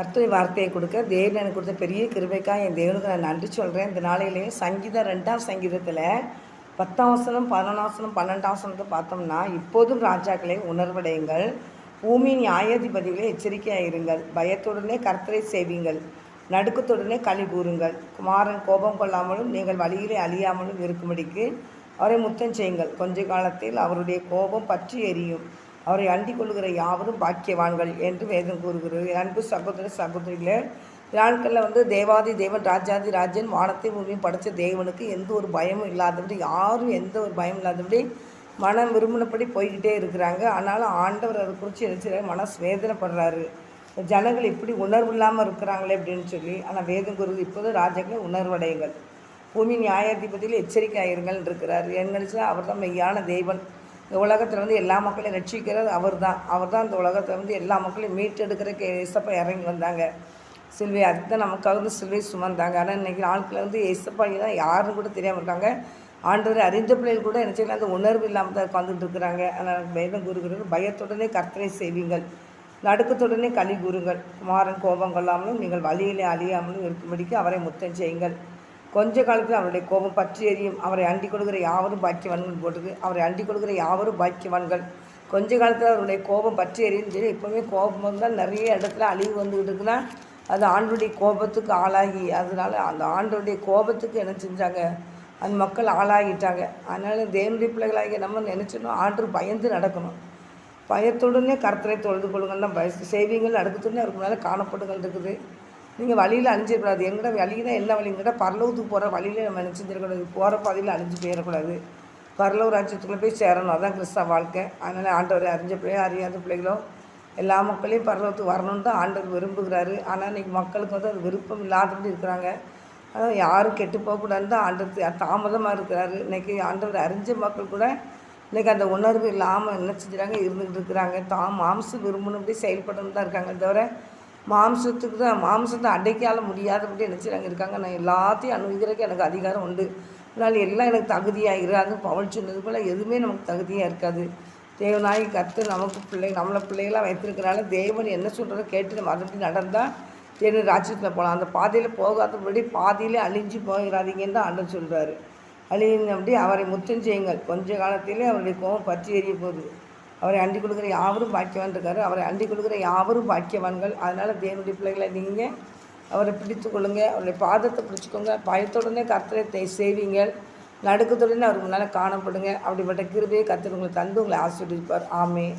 கர்த்தருடைய வார்த்தையை கொடுக்க தேவன் எனக்கு கொடுத்த பெரிய கிருபைக்காக என் தேவனுக்கு நான் நன்றி சொல்கிறேன். இந்த நாளையிலேயே சங்கீதம் 2ஆம் சங்கீதத்தில் 10ஆம் வசனம் 11ஆம் வசனம் 12ஆம் வசனத்தை பார்த்தோம்னா, இப்போதும் ராஜாக்களை உணர்வடையுங்கள், பூமியின் நியாயாதிபதிகளை எச்சரிக்கையாக இருங்கள், பயத்துடனே கர்த்தரை சேவியுங்கள், நடுக்கத்துடனே களி கூறுங்கள், குமாரன் கோபம் கொள்ளாமலும் நீங்கள் வழியிலே அழியாமலும் இருக்கும்படிக்கு அவரை முத்தம் செய்யுங்கள். கொஞ்ச காலத்தில் அவருடைய கோபம் பற்றி எரியும், அவரை அண்டிக் கொள்கிற யாவரும் பாக்கியவான்கள் என்று வேதம் கூறுகிறது. அன்பு சகோதர சகோதரிகளே, நாட்களில் தேவாதி தேவன் ராஜாதி ராஜன் வானத்தை பூமியும் படைத்த தேவனுக்கு எந்த ஒரு பயமும் இல்லாதபடி, யாரும் எந்த ஒரு பயம் இல்லாதபடி மனம் விரும்பினபடி போய்கிட்டே இருக்கிறாங்க. ஆனாலும் ஆண்டவர் அதை குறித்து நினைச்சு மனசு வேதனைப்படுறாரு. ஜனங்கள் இப்படி உணர்வு இல்லாமல் இருக்கிறாங்களே அப்படின்னு சொல்லி. ஆனால் வேதம் கூறுவது இப்போது ராஜாக்களை உணர்வடையுங்கள், பூமி நியாயாதிபதியில் எச்சரிக்கையாயிருங்கள் இருக்கிறார். என்ன அவர் தான் மெய்யான தேவன். இந்த உலகத்தில் எல்லா மக்களையும் ரட்சிக்கிறது அவர் தான் இந்த உலகத்தில் எல்லா மக்களையும் மீட்டெடுக்கிறக்கு ஏசப்பா இறங்கி வந்தாங்க. சிலுவை அதுக்கு தான் நமக்காக சிலுவை சுமந்தாங்க. ஆனால் இன்றைக்கி நாட்களில் ஏசப்பா தான் யாருன்னு கூட தெரியாமல் இருக்காங்க. ஆண்டவரை அறிந்த பிள்ளைகள் கூட என்ன செய்யலாம், அந்த உணர்வு இல்லாமல் தான் உட்காந்துட்டு இருக்கிறாங்க. ஆனால் வேதம் கூறுகிறது, பயத்துடனே கர்த்தரை செய்வீங்கள், நடுக்கத்துடனே களி கூறுங்கள், குமாரன் கோபம் கொள்ளாமலும் நீங்கள் வழியிலே அழியாமலும் இருக்கும்படிக்கு அவரை முத்தம் செய்யுங்கள். கொஞ்ச காலத்தில் அவருடைய கோபம் பற்றி எரியும், அவரை அண்டிக் கொடுக்குற யாவரும் பாக்கியவான்கள் போட்டுருக்கு. அவரை அண்டிக் கொடுக்குற யாவரும் பாக்கியவான்கள். கொஞ்ச காலத்தில் அவருடைய கோபம் பற்றி எரியும் சொல்லி எப்போவுமே கோபம் வந்தால் நிறைய இடத்துல அழிவு வந்துக்கிட்டு இருக்குன்னா அது ஆண்டுடைய கோபத்துக்கு ஆளாகி, அதனால் அந்த ஆண்டுடைய கோபத்துக்கு என்ன செஞ்சாங்க, அந்த மக்கள் ஆளாகிட்டாங்க. அதனால் தேவனுடைய பிள்ளைகளாகிய நம்ம நினச்சிடணும், ஆண்டு பயந்து நடக்கணும். பயத்துடனே கர்த்தரை தொழுது கொள்ளுங்கள்லாம் செய்வீங்கள், அடுக்கத்துடனே அவருக்கு மேலே காணப்படுங்கள் இருக்குது. நீங்கள் வழியில் அழிஞ்சிடக்கூடாது. எங்கட வழியில் என்ன வழிங்கிட்ட பரலோகத்துக்கு போகிற வழியில் நம்ம நினச்சிருக்கக்கூடாது. போகிற பாதையில் அழிஞ்சு போயிடக்கூடாது. பரலோக ராஜ்யத்துக்குள்ளே போய் சேரணும். அதுதான் கிறிஸ்தவ வாழ்க்கை. அதனால் ஆண்டவரை அறிஞ்ச பிள்ளையோ அறியாத பிள்ளைகளோ எல்லா மக்களையும் பரலோகத்துக்கு வரணும்னு தான் ஆண்டவர் விரும்புகிறாரு. ஆனால் இன்றைக்கி மக்களுக்கு அது விருப்பம் இல்லாதபடி இருக்கிறாங்க. அதாவது யாரும் கெட்டு போகக்கூடாதுன்னு தான் ஆண்டவர் தாமதமாக இருக்கிறாரு. இன்றைக்கி ஆண்டவர் அறிஞ்ச மக்கள் கூட இன்றைக்கி அந்த உணர்வு இல்லாமல் என்ன செஞ்சுறாங்க, இருந்துக்கிட்டு இருக்கிறாங்க. மாம்சம் விரும்பணும்படி செயல்படணும் தான் இருக்காங்க. தவிர மாம்சத்தை அடைக்கால முடியாதபடி நினச்சிறாங்க இருக்காங்க. நான் எல்லாத்தையும் அனுபவிக்கிறதுக்கு எனக்கு அதிகாரம் உண்டு, அதனால் எல்லாம் எனக்கு தகுதியாகிரு. அது பவுல் சொன்னது போல் எதுவுமே நமக்கு தகுதியாக இருக்காது. தேவனாகி கர்த்தர் நமக்கு நம்மளை பிள்ளைகளாக வைத்திருக்கிறனால தேவன் என்ன சொல்கிறத கேட்டு நம்ம அதை நடந்தால் தேவன் ராஜ்யத்தில் போகலாம். அந்த பாதையில் போகாதபடி பாதியிலே அழிஞ்சு போகிறாதீங்கன்னு தான் ஆண்டவர் சொல்கிறாரு. அழிஞ்சபடி அவரை முத்தம் செய்யுங்கள், கொஞ்ச காலத்திலே அவருடைய கோபம் பற்றி எறிய போகுது. அவரை அண்டிக் கொடுக்குற யாவரும் பாக்கியவான் இருக்காரு. அவரை அண்டிக் கொடுக்குற யாவரும் பாக்கியவான்கள். அதனால் தேவனுடைய பிள்ளைகளை நீங்கள் அவரை பிடித்து கொள்ளுங்கள், அவருடைய பாதத்தை பிடிச்சிக்கோங்க. பயத்துடனே கர்த்தரை செய்வீங்கள், நடுக்கத்துடனே அவருக்கு முன்னால் காணப்படுங்க. அப்படிப்பட்ட கிருபையை கர்த்தர் உங்களை தந்து உங்களை ஆசீர்வதிப்பார். ஆமென்.